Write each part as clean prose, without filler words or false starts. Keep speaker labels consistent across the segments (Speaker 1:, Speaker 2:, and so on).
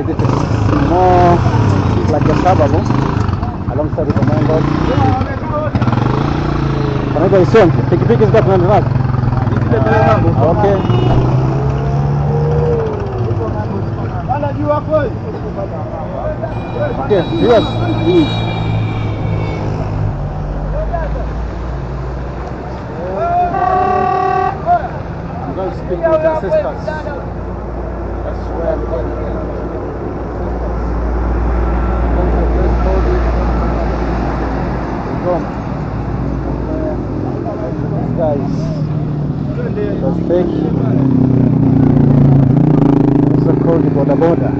Speaker 1: this is more like a suburb alongside with the main road. Panaitwa Isonge. Pikipiki zika tunaenda nazo. Okay. Okay, yes. I'm going to speak with the sisters. That's where I'm going. Guys, let's take what's it called, the border.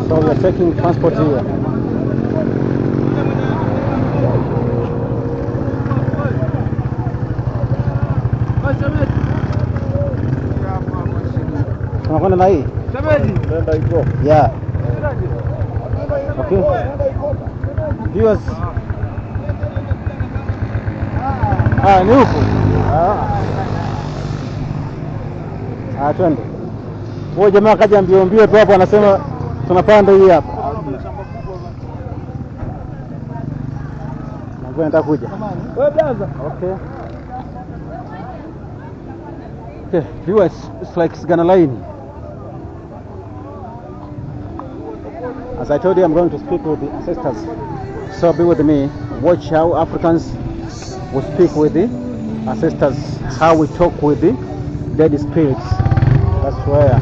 Speaker 1: So we are taking transport here. Tunakwenda na hii? Nenda iko. Yeah. Okay. Viewers. Ni huko. Twende. Huyo jamaa kaja mbio tu hapo anasema tunapanda hii hapa. Nakwenda kuja. Wewe blaza. Okay. Okay, viewers, it's like Ghana line. As I told you, I'm going to speak with the ancestors. So be with me. Watch how Africans will speak with the ancestors, how we talk with the dead spirits. That's where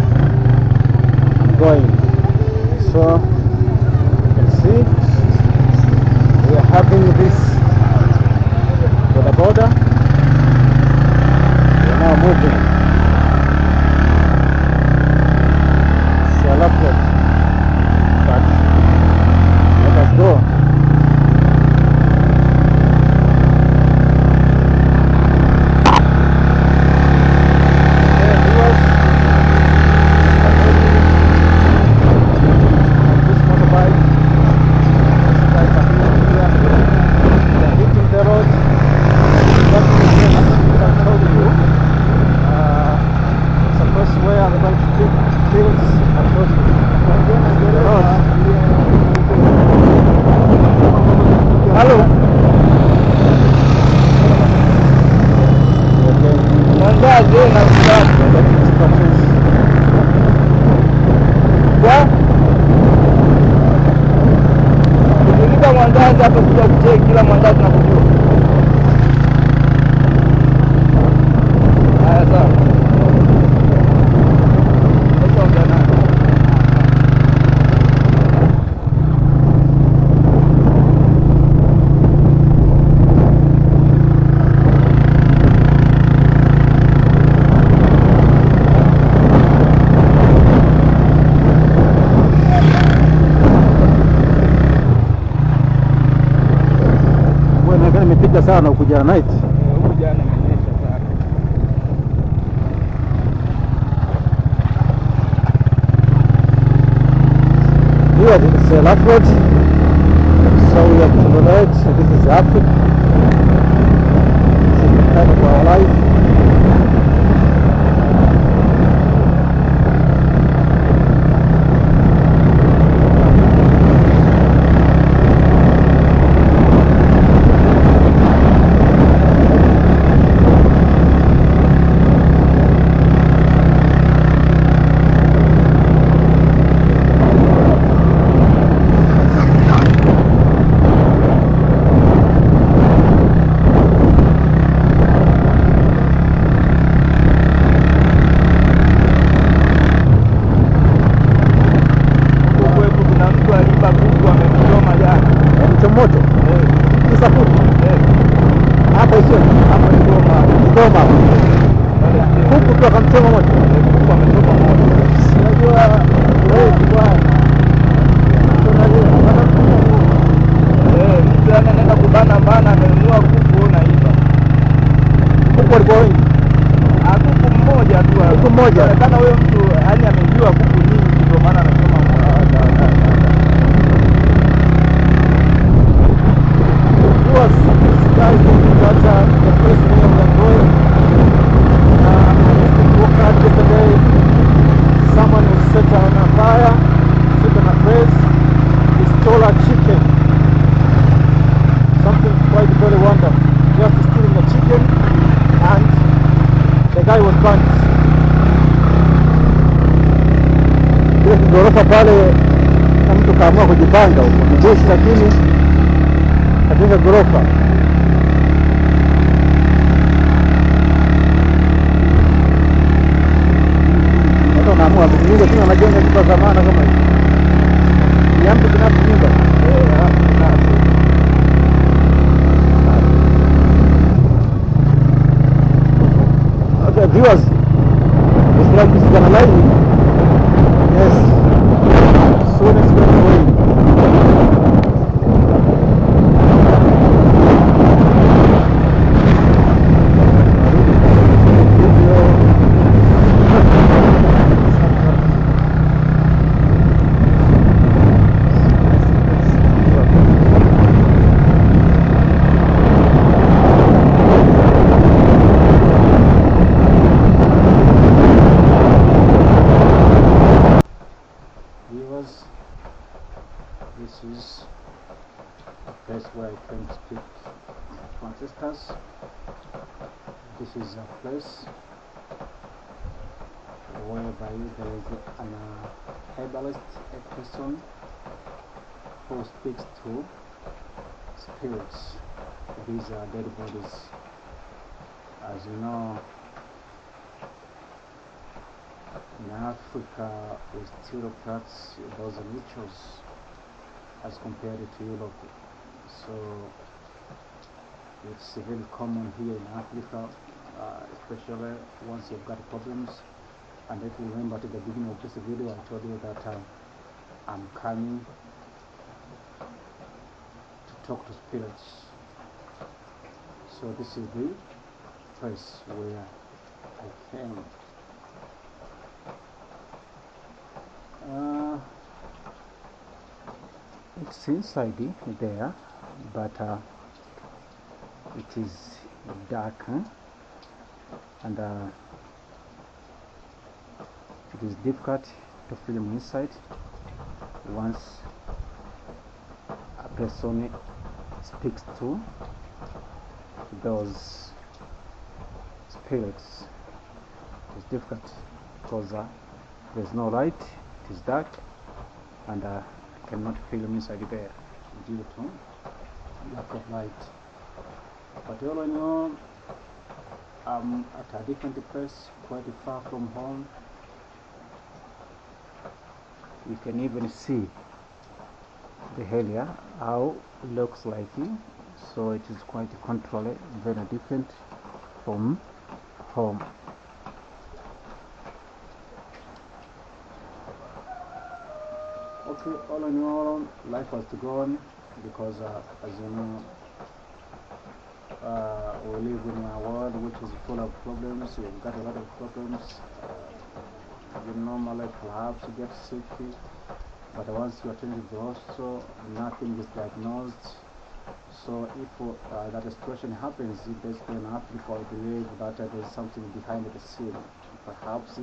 Speaker 1: I'm going. So you can see we are having this with the border. We are now moving. So I love it. But let us go. Sana ukuja night.
Speaker 2: Jana imenyesha sana.
Speaker 1: Here is a left road. So we have to the right. This is Africa. This is the kind of our life. kile kigorofa pale, na mtu kaamua kujipanga huko ni busi, lakini katika gorofa watu wanaamua kujenga, tena wanajenga nyumba za maana kama hivi. Ni mtu binafsi nyumba okay, viewers, it's like this is gonna line. Yes, soon it's going to rain. Viewers, this is a place where I can speak to ancestors. This is a place whereby there is an herbalist, a person who speaks to spirits. These are dead bodies. As you know, in Africa, we still practice those rituals as compared to Europe. So it's very common here in Africa, especially once you've got problems. And if you remember at the beginning of this video, I told you that I'm coming to talk to spirits. So this is the place where I came. It's inside there, but it is dark, and it is difficult to film inside once a person speaks to those spirits. It's difficult because there's no light, it is dark, and I cannot film inside there due to lack of light. But all in all, I'm at a different place, quite far from home. You can even see the area, how it looks like, so it is quite controlled, very different from home. Okay, all in all, life has to go on because as you know, we live in a world which is full of problems. We've got a lot of problems. You normally perhaps get sick, but once you attend to the hospital, nothing is diagnosed. So if that situation happens, basically in Africa, I believe that there's something behind the scene. Perhaps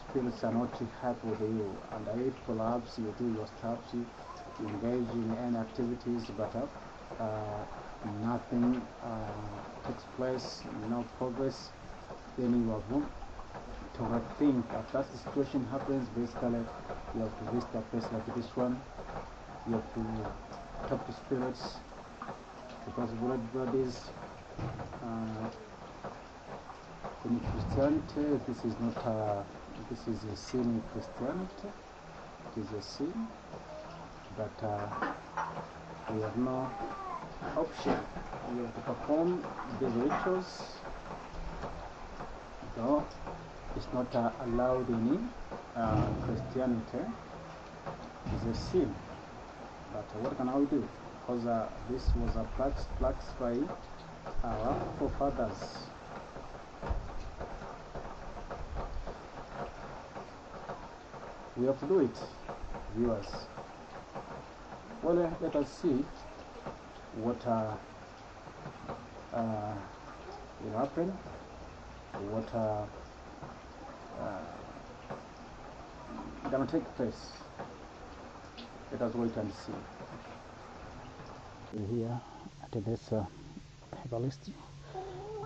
Speaker 1: spirits are not happy with you, and if perhaps you do your stuff, you engage in any activities, but nothing takes place, no progress, then you have to rethink. If that situation happens, basically you have to visit a place like this one. You have to talk to spirits, because blood bodies in Christianity, this is not this is a sin in Christianity. It is a sin, but we have no option. We have to perform the rituals, though it's not allowed in Christianity. It is a sin, but what can I do? Because this was a practice by our forefathers. We have to do it, viewers. Well, let us see what will happen, what gonna take place. Let us wait and see. We're here at this herbalist,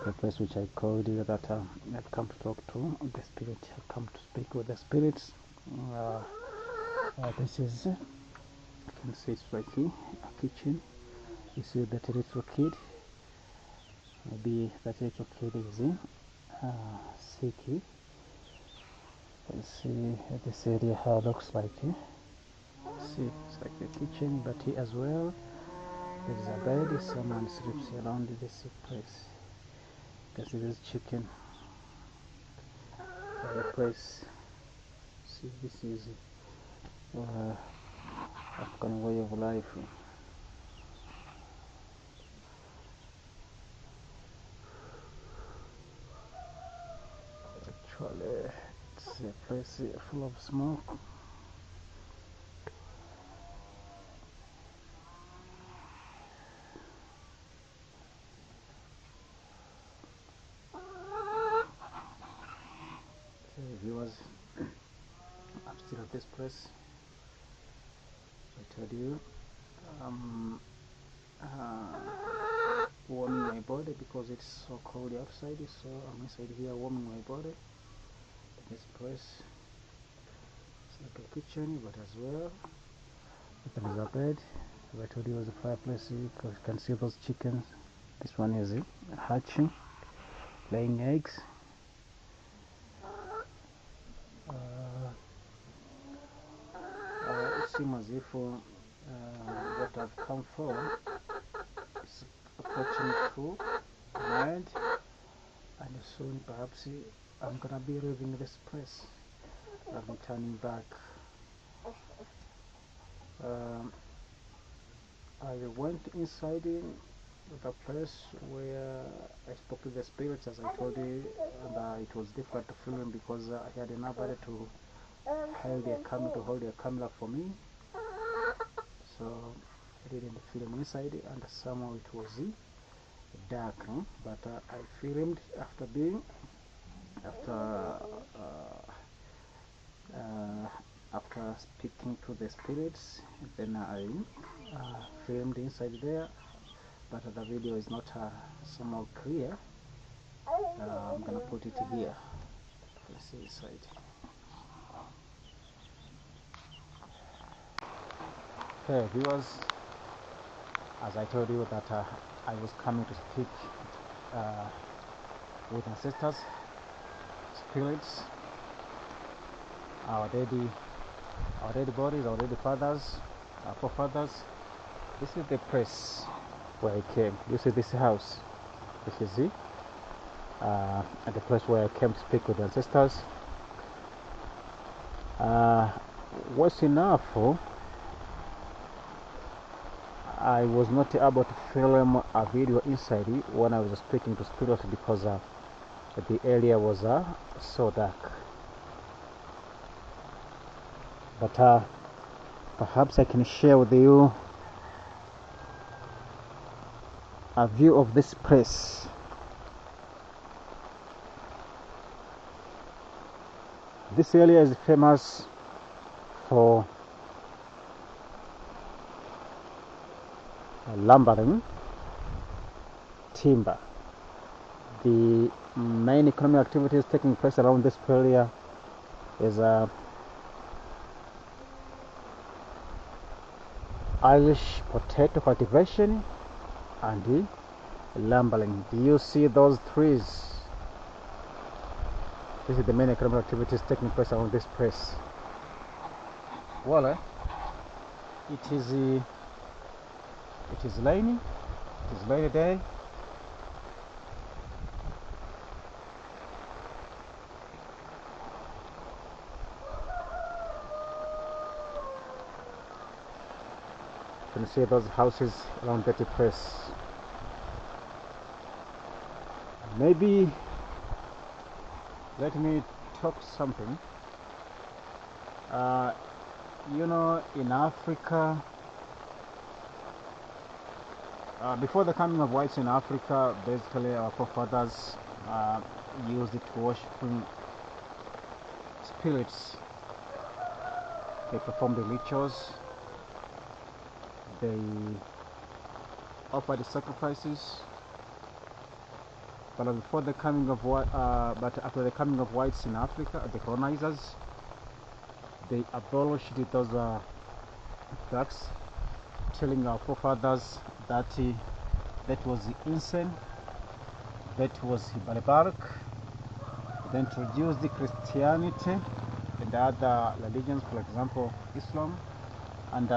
Speaker 1: the place which I called you that I've come to talk to the spirit. I've come to speak with the spirits. This is, you can see it's right here, a kitchen. You see that little kid, maybe that little kid is sick. You can see this area how it looks like. See, it's like the kitchen, but here as well there is a bed. Someone sleeps around this place. You can see this chicken fireplace. See, this is African way of life. Actually, it's a place full of smoke. Okay, viewers, I'm still at this place. I told you, warming my body because it's so cold outside, so I'm inside here warming my body. This place, it's like a kitchen, but as well there is a bed. As I told you, was a fireplace. You can see those chickens. This one is hatching, laying eggs. It seems as if what I've come for is approaching to an end, and soon perhaps I'm gonna be leaving this place. I'll be turning back. I went inside the place where I spoke to the spirits, as I told you, and it was difficult to film because I had nobody to hold their camera for me, so I didn't film inside, and somehow it was dark, but I filmed after speaking to the spirits. Then I filmed inside there, but the video is not somehow clear. I'm gonna put it here. Let's see inside. Okay, viewers, as I told you that I was coming to speak with ancestors, spirits, our dead bodies, our dead fathers, our forefathers. This is the place where I came. You see this house. This is it. At the place where I came to speak with the ancestors. Was enough. I was not able to film a video inside when I was speaking to spirits because the area was so dark. But perhaps I can share with you a view of this place. This area is famous for lumbering, timber. The main economic activities taking place around this area is Irish potato cultivation and lumbering. Do you see those trees? This is the main economic activities taking place around this place. Well, it is rainy. It is rainy day. You can see those houses around that place. Maybe let me talk something. You know, in Africa, before the coming of whites in Africa, basically our forefathers used it to worshiping spirits. They performed the rituals. They offered sacrifices. But after the coming of whites in Africa, the colonizers, they abolished those flags, telling our forefathers that that was insane, that was barbaric. They introduced the Christianity and other religions, for example Islam, and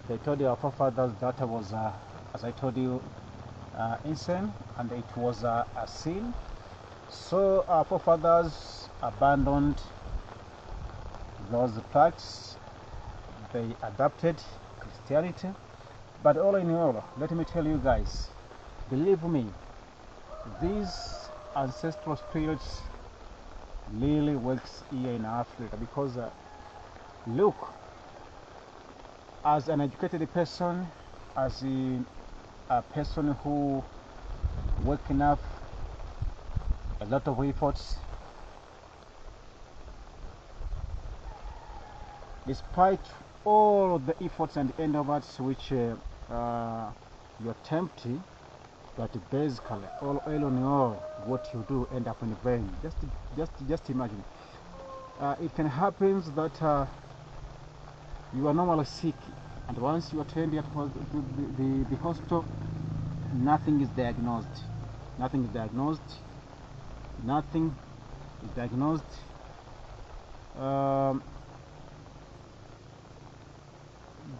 Speaker 1: they told our forefathers that was, as I told you, insane, and it was a sin. So our forefathers abandoned those flags. They adopted Christianity. But all in all, let me tell you guys, believe me, these ancestral spirits really works here in Africa, because look, as an educated person, as a person who working up a lot of efforts, despite all of the efforts and endeavors which you attempt, but basically all in all, what you do end up in vain. Just imagine. It can happen that you are normally sick, and once you attend at the hospital, nothing is diagnosed. Nothing is diagnosed. Nothing is diagnosed.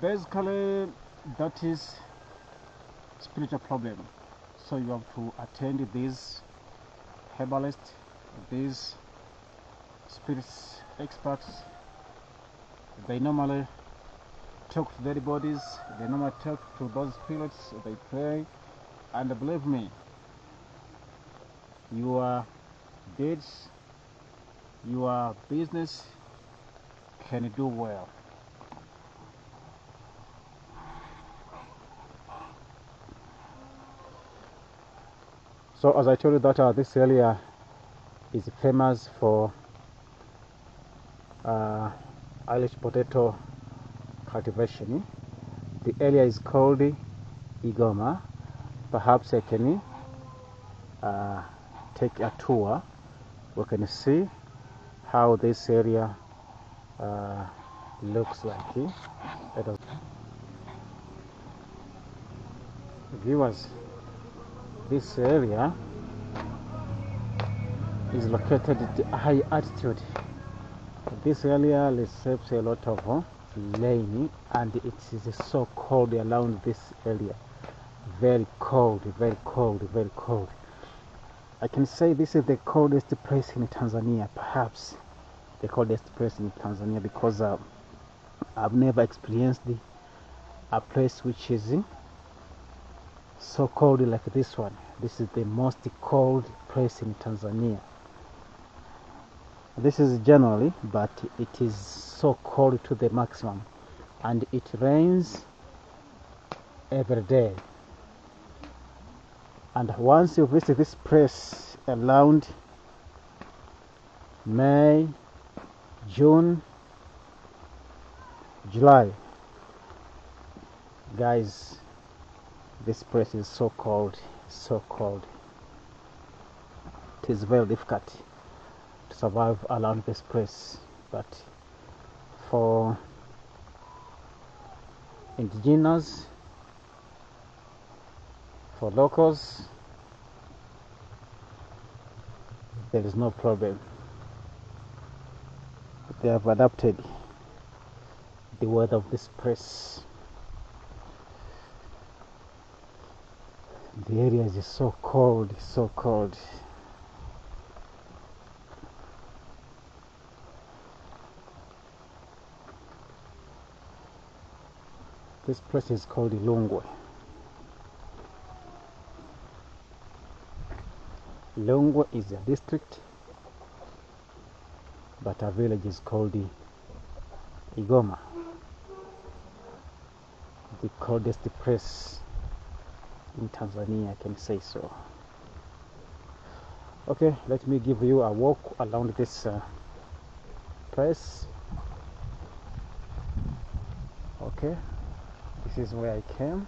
Speaker 1: Basically, that is spiritual problem. So you have to attend these herbalists, these spirits experts. They normally talk to dead bodies, they normally talk to those spirits, they pray, and believe me, your deeds, your business can do well. So as I told you that this area is famous for Irish potato cultivation. The area is called Igoma. Perhaps I can take a tour. We can see how this area looks like. Viewers, this area is located at a high altitude. This area receives a lot of rain, and it is so cold around this area. Very cold, very cold, very cold. I can say this is the coldest place in Tanzania, perhaps the coldest place in Tanzania, because I've never experienced a place which is so cold like this one. This is the most cold place in Tanzania. This is January, but it is so cold to the maximum, and it rains every day. And once you visit this place around May, June, July, guys, this place is so cold, so cold. It is very difficult to survive around this place, but for indigenous, for locals, there is no problem. They have adapted the weather of this place. The area is so cold, so cold. This place is called Lungwe. Lungwe is a district, but a village is called Igoma, the coldest place in Tanzania, I can say so. Okay, let me give you a walk around this place. Okay, this is where I came.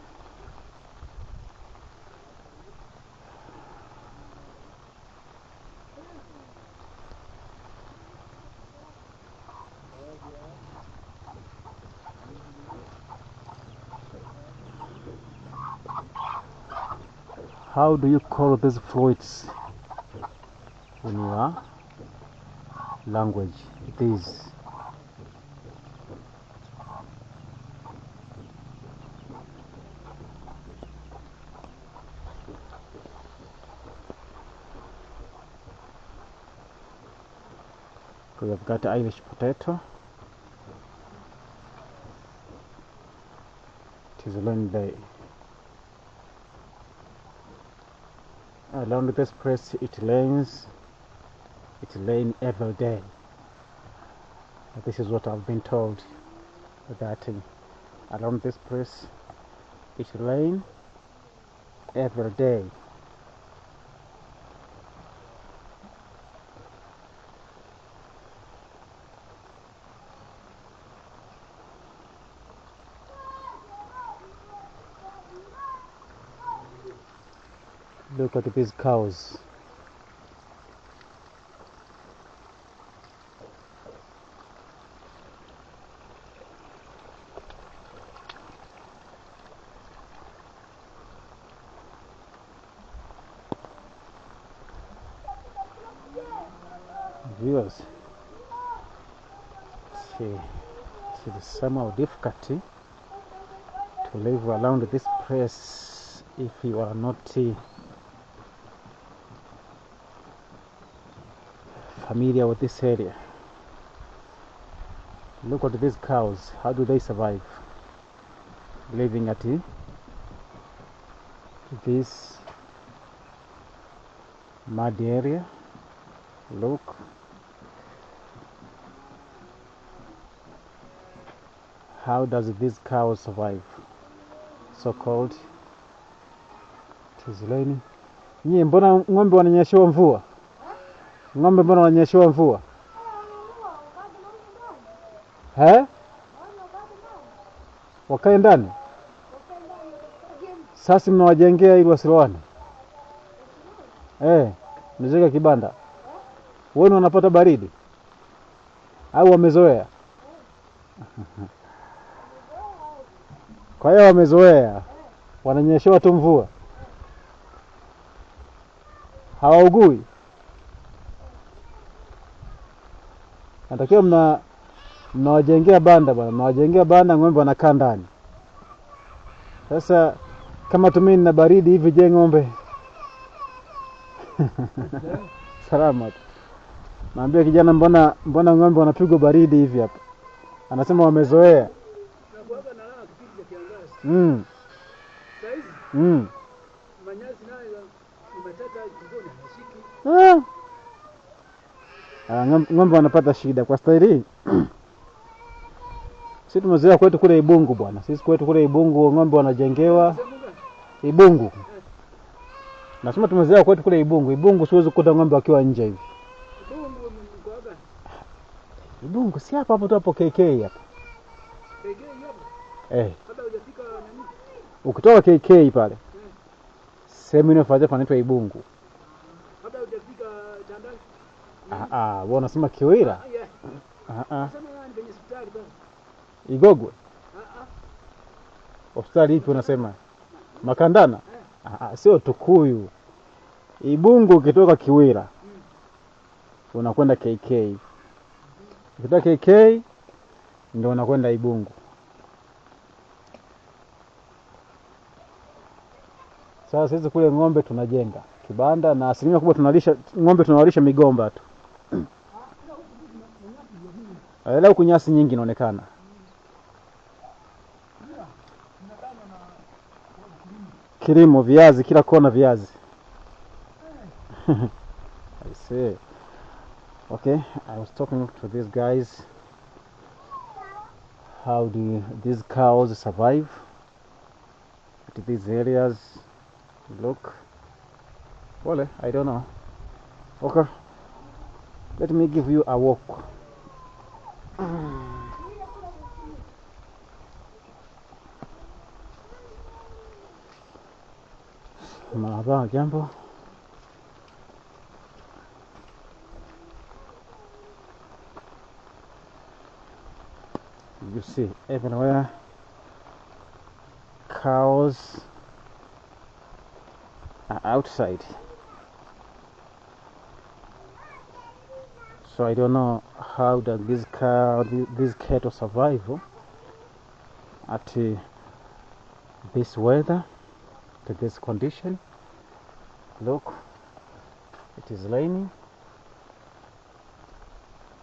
Speaker 1: How do you call these fluids in your language? These. We have got Irish potato. It is a long day. Along this place it rains. It rains every day. This is what I've been told. That around this place it rains every day. Look at these cows. Viewers, it is somehow difficult to live around this place if you are not familiar with this area. Look at these cows. How do they survive living at this mud area? Look. How does these cows survive? So cold. It is raining. Nyie, mbona ng'ombe wananyeshewa mvua? Ng'ombe mbona wananyeshewa mvua? Wakae ndani? Sasa mnawajengea ili wasiloane? Mnaweka kibanda. Wao wanapata baridi? Au wamezoea? Kwa hiyo wamezoea. Wananyeshewa tu mvua. Hawaugui. Natakiwa mnawajengea banda bwana. Mnawajengea banda, ng'ombe wanakaa ndani. Sasa kama tumini na baridi hivi, je, ng'ombe? Salama. Naambia kijana, mbona ng'ombe wanapigwa baridi hivi hapa? Anasema wamezoea.
Speaker 2: Manyasi nayo umetata jikoni hashiki.
Speaker 1: Ng'ombe wanapata shida kwa staili. Sisi tumezoea kwetu kule Ibungu bwana. Sisi kwetu kule Ibungu ng'ombe wanajengewa Ibungu. Nasema tumezoea kwetu kule Ibungu. Ibungu siwezi kukuta ng'ombe wakiwa nje hivi. Ibungu si hapa hapo tu hapo KK hapa.
Speaker 2: KK hapa? Hata hujafika nani?
Speaker 1: Ukitoka KK pale. Sehemu inayofuata panaitwa Ibungu.
Speaker 2: Hata hujafika Tandale?
Speaker 1: Wewe unasema Kiwira?
Speaker 2: Sema ni kwenye hospitali pale.
Speaker 1: Igogwe? Hospitali ipi unasema? Makandana? Sio Tukuyu. Ibungu ukitoka Kiwira. Unakwenda KK. Ukitoka KK ndio unakwenda Ibungu. Sasa sisi kule ng'ombe tunajenga kibanda na asilimia kubwa tunawalisha migomba tu. Leo kunyasi nyingi inaonekana. Kilimo, viazi, kila kona viazi. I see. Okay, I was talking to these guys. How do these cows survive at these areas? Look. Well, I don't know. Okay. Let me give you a walk. Marhaba, jambo. You see everywhere cows outside. So I don't know how does this cattle survive at this weather, to this condition. Look, it is raining.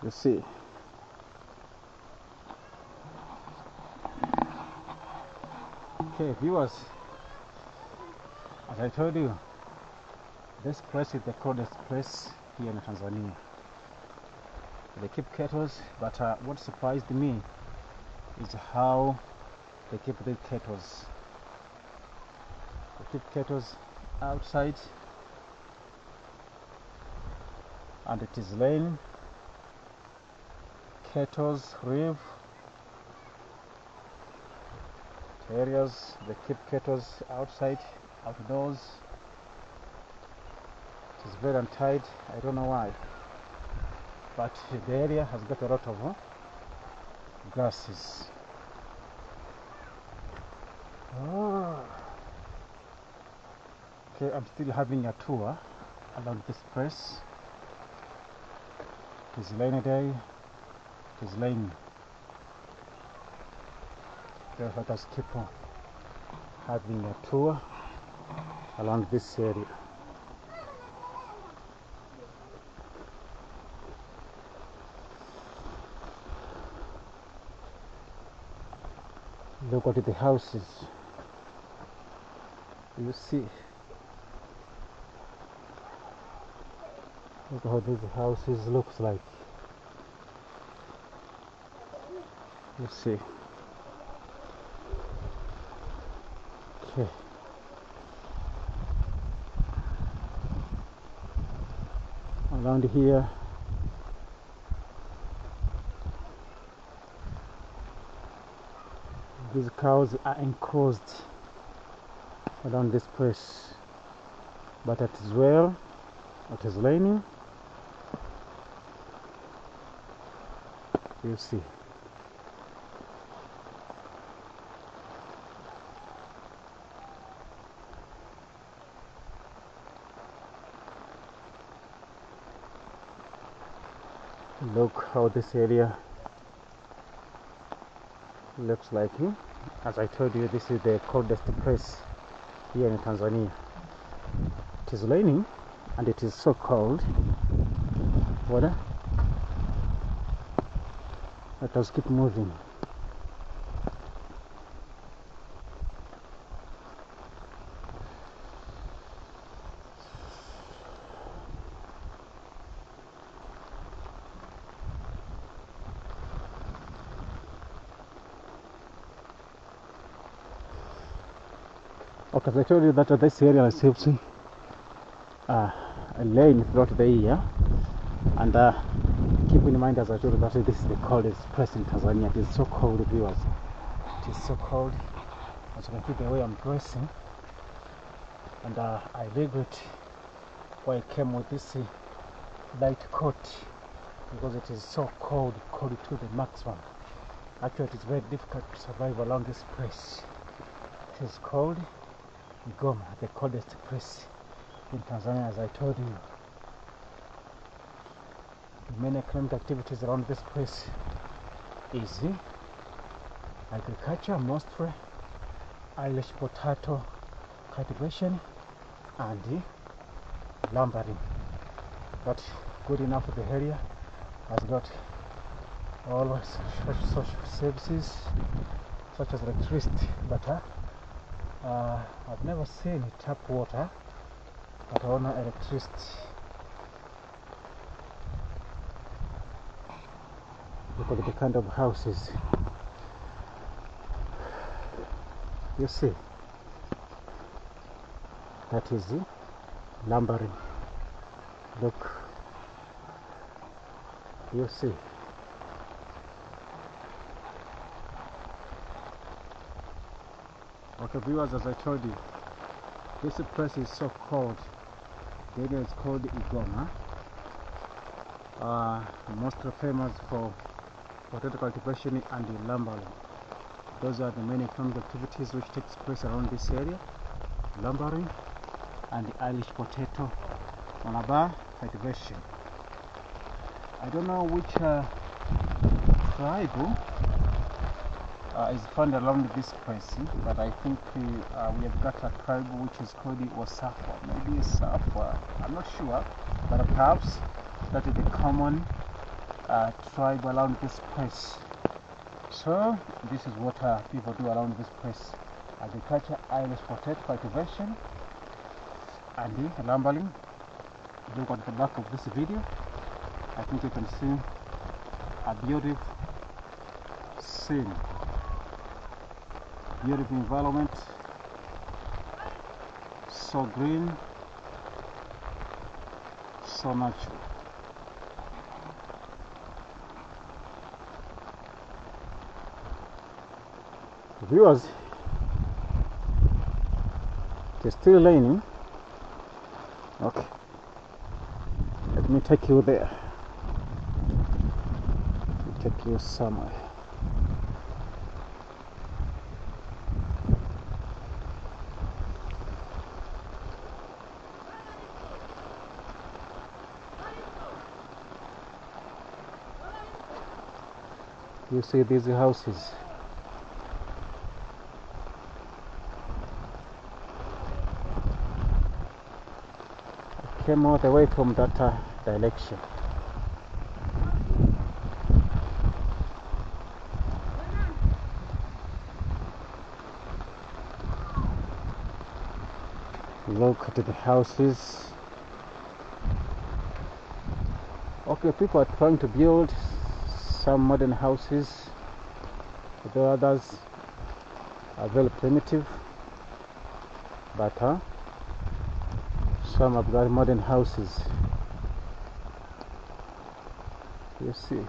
Speaker 1: You see. Okay, viewers, as I told you, this place is the coldest place here in Tanzania. They keep cattle, but what surprised me is how they keep these cattle. They keep cattle outside, and it is raining. Cattle live areas. They keep cattle outside, outdoors. It is very untied. I don't know why, but the area has got a lot of grasses. Okay, I'm still having a tour around this place. It is rainy day. It is raining. So let us keep on having a tour around this area. Look at the houses. You see. Look how these houses looks like. You see. Okay. Around here, these cows are enclosed around this place, but as well, it is raining. You see. Look how this area looks like. As I told you, this is the coldest place here in Tanzania. It is raining and it is so cold. Water. Let us keep moving. Okay, as I told you that this area receives rain throughout the year, and keep in mind, as I told you, that this is the coldest place in Tanzania. It is so cold, viewers. It is so cold. As you can see the way I'm dressing, and I regret why I came with this light coat, because it is so cold to the maximum. Actually, it is very difficult to survive along this place. It is cold. Goma, the coldest place in Tanzania, as I told you. The main economic activities around this place is agriculture, mostly Irish potato cultivation and lumbering. But good enough, the area has got all social services such as electricity, but I've never seen tap water, but I own electricity. Look at the kind of houses. You see, that is lumbering. Look, you see. Okay, viewers, as I told you, this place is so cold. The area is called Igoma. Mostly famous for potato cultivation and lumbering. Those are the main economic activities which takes place around this area. Lumbering and the Irish potato Malabar cultivation. I don't know which tribe is found around this place, but I think we have got a tribe which is called Wasafa, maybe Safa, I'm not sure, but perhaps that is the common tribe around this place. So this is what people do around this place: agriculture, Irish potato cultivation, and the lumbering. Look at the back of this video. I think you can see a beautiful scene, beautiful environment, so green, so natural. Viewers, it's still raining. Okay, let me take you there. Take you somewhere. You see these houses. I came all the way from that direction. Look at the houses. Okay, people are trying to build some modern houses, the others are very primitive, but some have got modern houses. You see.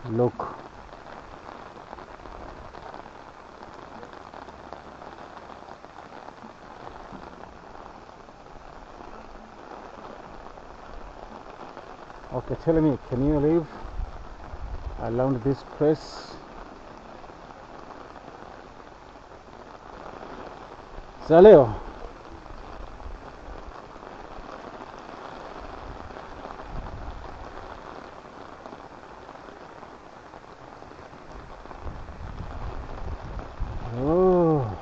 Speaker 1: Look. Okay, tell me, can you live around this place? Saleo. Oh.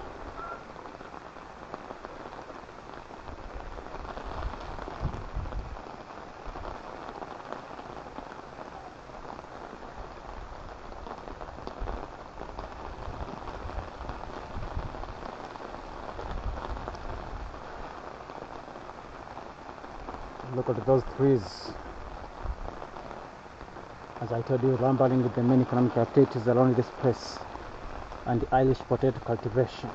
Speaker 1: Look at those trees. As I told you, rambling with the main economic activities around this place and the Irish potato cultivation.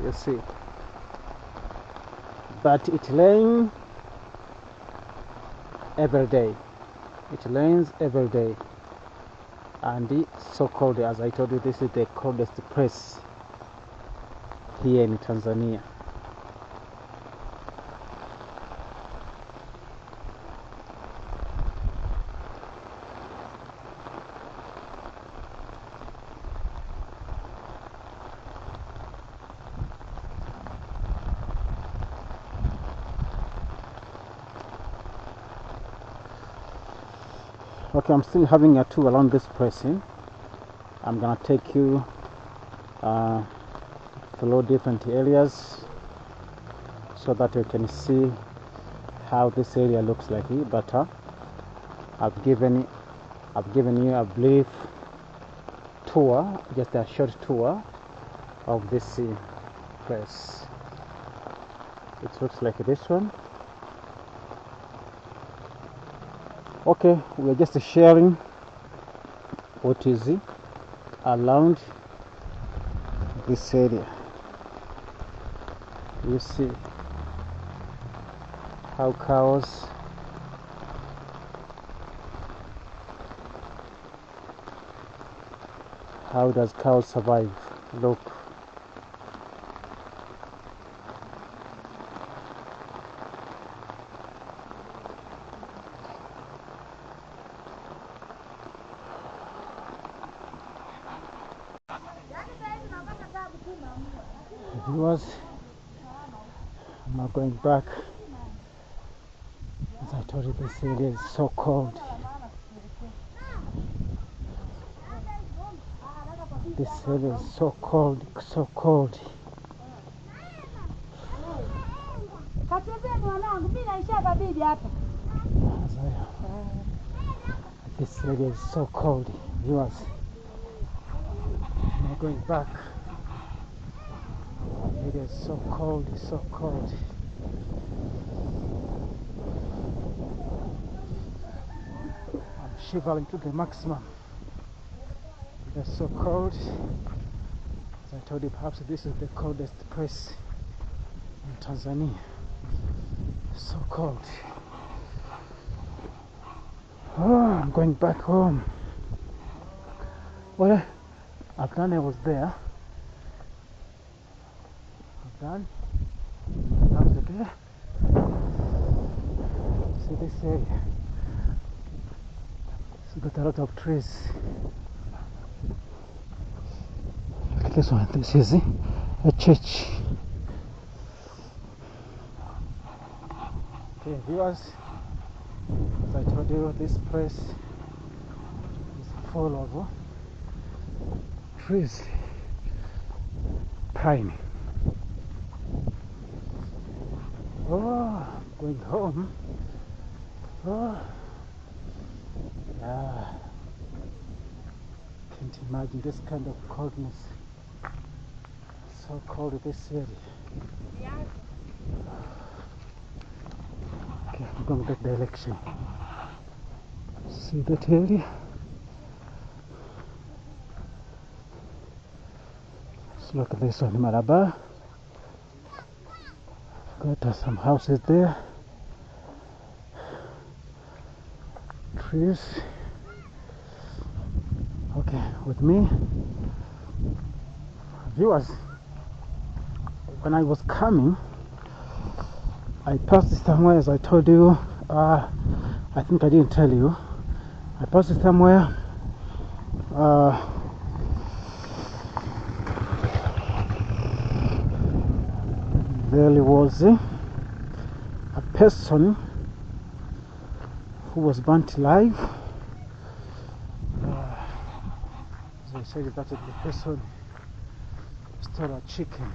Speaker 1: You see. But it rains every day. It rains every day. And the so-called, as I told you, this is the coldest place here in Tanzania. Okay, I'm still having a tour around this place. I'm gonna take you through different areas so that you can see how this area looks like. But I've given you a brief tour, just a short tour of this place. It looks like this one. Okay, we are just sharing what is around this area. You see how cows how does cows survive? Look, Viewers, I'm not going back. As I told you, this area is so cold. This area is so cold, so cold. This area is so cold, viewers. I'm not going back. It is so cold, so cold. I'm shivering to the maximum. It is so cold. As I told you, perhaps this is the coldest place in Tanzania. So cold. Oh, I'm going back home. Well, I've done, I was there. I've done. I was there. See this area. It's got a lot of trees. This one, this is a church. Okay, viewers, as I told you, this place is full of trees, pine. Oh, going home. Oh, yeah. Can't imagine this kind of coldness. So cold this area. Okay, I'm going that direction. See that area? Let's look at this one, Maraba. Got some houses there. Trees. Okay, with me. Viewers, when I was coming, I passed somewhere, as I told you. I think I didn't tell you. I passed somewhere. There was a person who was burnt alive. As I said, that the person stole a chicken.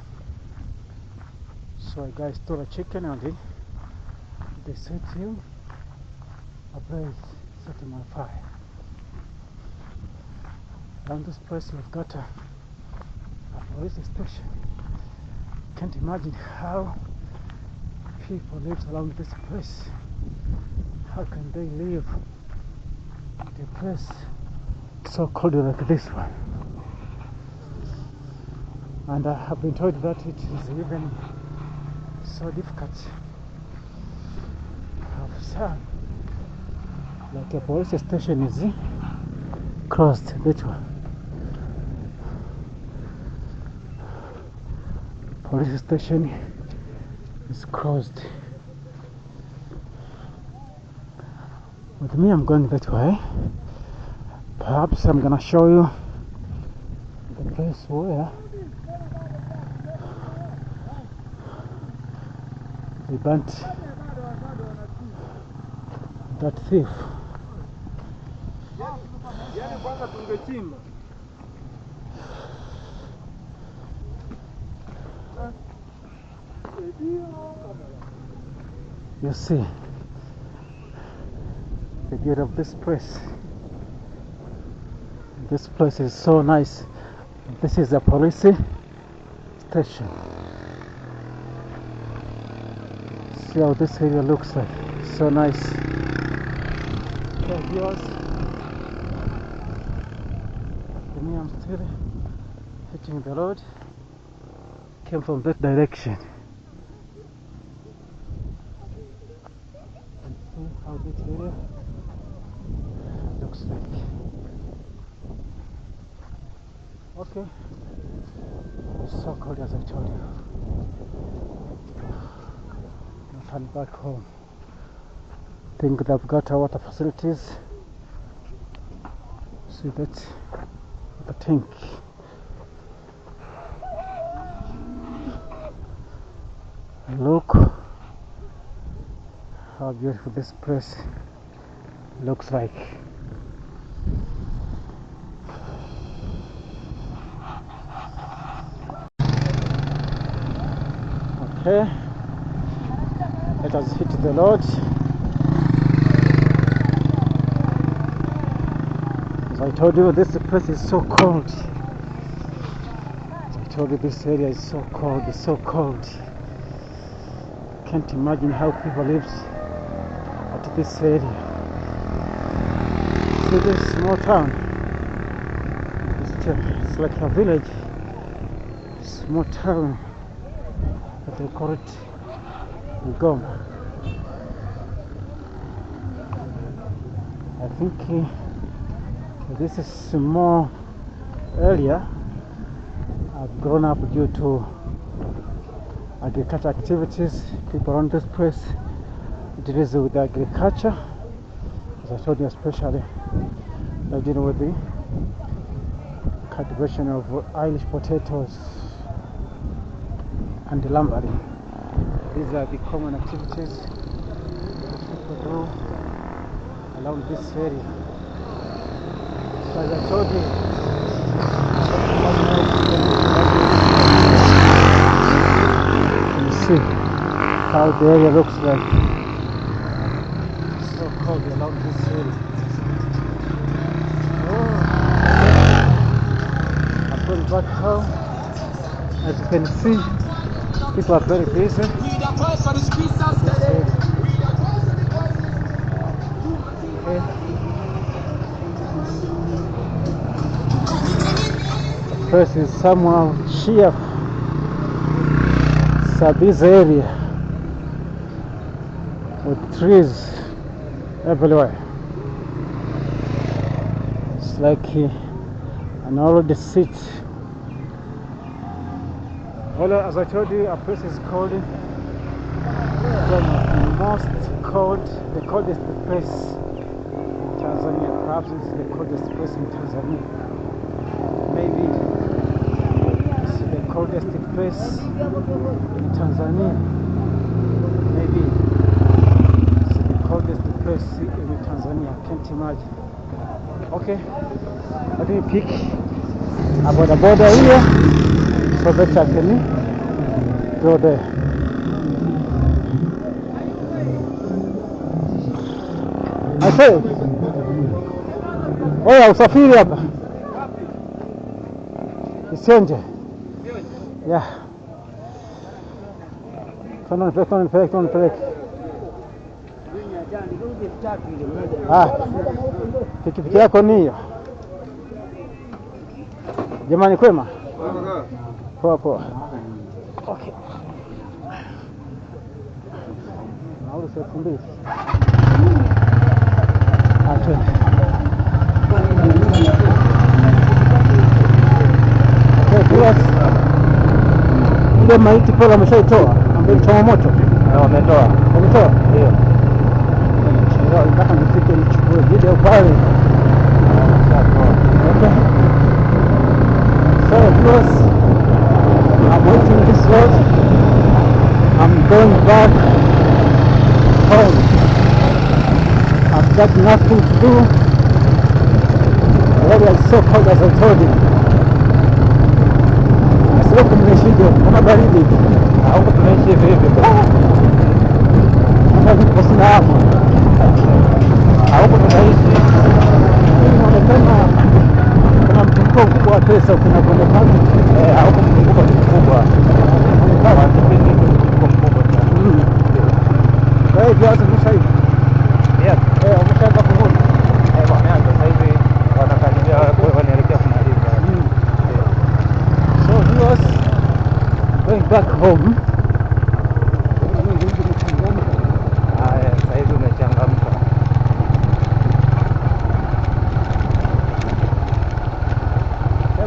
Speaker 1: So a guy stole a chicken and they set him ablaze, set him on fire. Around this place we've got a police station. Can't imagine how people live around this place. How can they live in a place so cold like this one? And I have been told that it is even so difficult to have sun. Like a police station is closed, that one. Police station is closed. With me, I'm going that way. Perhaps I'm gonna show you the place where they burnt that thief. You see the beauty of this place. This place is so nice. This is a police station. See how this area looks like. So nice. Okay, viewers. For me, I'm still hitting the road. Came from that direction. And see how this area looks like. Okay. It's so cold, as I told you. I'm turning back home. Think they've got water facilities. See that? The tank. Look how beautiful this place looks like. Okay, let us hit the road. As I told you, this place is so cold. As I told you, this area is so cold. It's so cold. Can't imagine how people live at this area. See this small town? It's like a village, small town, but they call it Goma. I think this is a small area. I've grown up due to agriculture activities. People around this place deals with agriculture. As I told you, especially they deal with the cultivation of Irish potatoes and lumbering. These are the common activities that people do around this area. So as I told you, you see how the area looks like. It's so cold around this area. I'm going back home. As you can see, people are very busy. Okay. The place is somehow sheer. So this area with trees everywhere. It's like an old city. Well, as I told you, a place is called the coldest place in Tanzania. Perhaps it's the coldest place in Tanzania. Maybe it's the coldest place in Tanzania. Maybe it's the coldest place in Tanzania. I can't imagine. Okay, let me pick about the border here so that I can go there. I say, oya usafiri hapa Isionje. Yeah. Tonipeleke. Pikipiki yako ni hiyo. Jamani kwema? Poa poa. Okay. Nauli 2,000. Ile maiti pale wameshaitoa, ambayo choma moto. Wametoa. Ndio. Nataka nifike nichukue video pale. Okay. So viewers, I'm waiting this road. I'm going back home. I've got nothing to do. The area is so cold, as I told you. Sio kumeshije kama baridi au kumeshije vipi? Kama vipo sina hapo. Au tunaishi. Inaonekana kama mtumko mkubwa wa pesa unaonekana. Au mtumko mkubwa. Kama kipindi mtumko mkubwa sana. Kwa hiyo viazi mshaivi. Yes. Umeshaanza kuvuna. Wameanza sasa hivi wanakaribia wanaelekea kumaliza. So viewers, going back home. Sasa hivi umechangamka.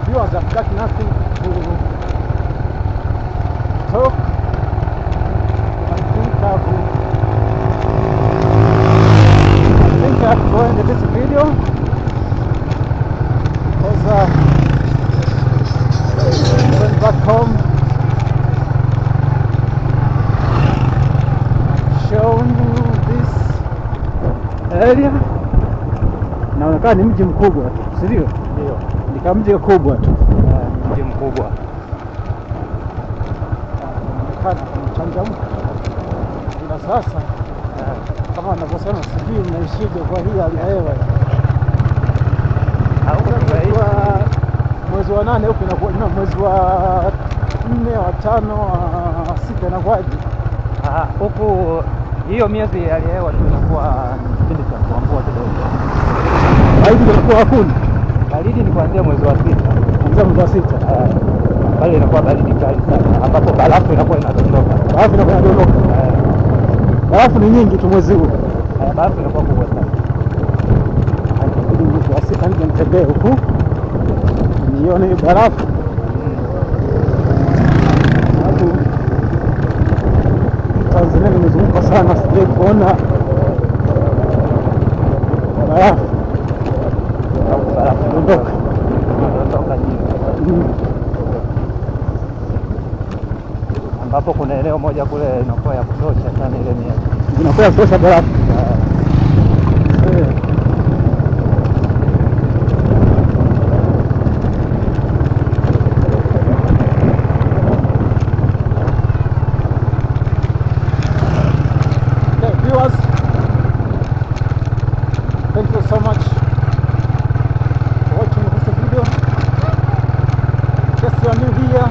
Speaker 1: Viewers, I've got nothing to talk. I think I've joined this video because going back home.
Speaker 3: area.
Speaker 1: Inaonekana ni mji mkubwa tu, si ndio?
Speaker 3: Ndio.
Speaker 1: Ni kama mji mkubwa tu.
Speaker 3: Mji mkubwa.
Speaker 1: Inaonekana mchangamko. Ila sasa kama wanavyosema, sijui mnaishije kwa hii hali ya hewa. Mwezi wa 8 huko inakuwa mwezi wa 4, wa 5, wa 6 inakuwaje?
Speaker 3: Huku hiyo miezi ya hali ya hewa tu inakuwa kipindi cha mvua kidogo.
Speaker 1: Baridi inakuwa hakuna.
Speaker 3: Baridi ni kuanzia mwezi wa 6.
Speaker 1: Kuanzia mwezi wa 6.
Speaker 3: Pale inakuwa baridi kali sana, ambapo barafu inakuwa inadondoka.
Speaker 1: Barafu inakuwa inadondoka. Barafu ni nyingi tu mwezi huu.
Speaker 3: Barafu inakuwa kubwa sana.
Speaker 1: Inabidi mwezi wa 6 nje nitembee huku nione hiyo barafu. Tanzania nimezunguka sana, sijai kuona barafu inadondoka.
Speaker 3: Ambapo kuna eneo moja kule inakuwa ya kutosha sana, ile miezi
Speaker 1: inakuwa ya kutosha barafu. Viewers, thank you so much for watching this video. Just you are new here,